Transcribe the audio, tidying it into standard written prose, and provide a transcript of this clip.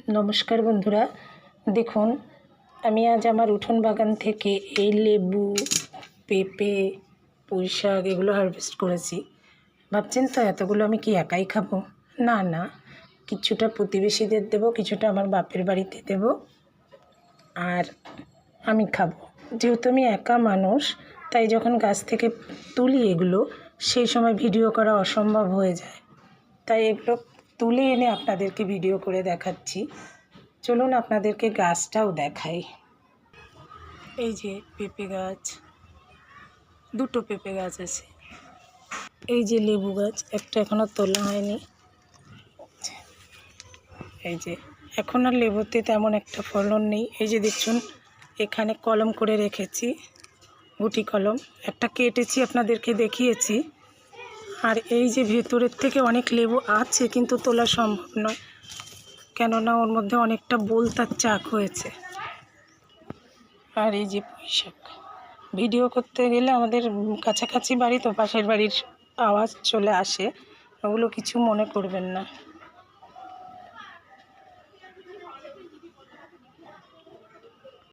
নমস্কার বন্ধুরা, দেখুন আমি আজ আমার উঠোন বাগান থেকে এই লেবু, পেঁপে, পুঁই শাক এগুলো হারভেস্ট করেছি। ভাবছেন তো এতগুলো আমি কি একাই খাবো? না না, কিছুটা প্রতিবেশীদের দেবো, কিছুটা আমার বাপের বাড়িতে দেবো, আর আমি খাবো। যেহেতু আমি একা মানুষ, তাই যখন গাছ থেকে তুলি এগুলো, সেই সময় ভিডিও করা অসম্ভব হয়ে যায়। তাই এগুলো তুলে এনে আপনাদেরকে ভিডিও করে দেখাচ্ছি। চলুন আপনাদেরকে গাছটাও দেখাই। এই যে পেঁপে গাছ, দুটো পেঁপে গাছ আছে। এই যে লেবু গাছ, একটা এখনও তোলা হয়নি। এই যে এখন আর লেবুতে তেমন একটা ফলন নেই। এই যে দেখুন, এখানে কলম করে রেখেছি, গুটি কলম একটা কেটেছি, আপনাদেরকে দেখিয়েছি। আর এই যে ভেতরের থেকে অনেক লেবু আছে, কিন্তু তোলা সম্ভব নয়, কেননা ওর মধ্যে অনেকটা বোলতার চাক হয়েছে। আর এই যে পুঁই শাক, ভিডিও করতে গেলে আমাদের কাছাকাছি বাড়ি তো, পাশের বাড়ির আওয়াজ চলে আসে, ওগুলো কিছু মনে করবেন না।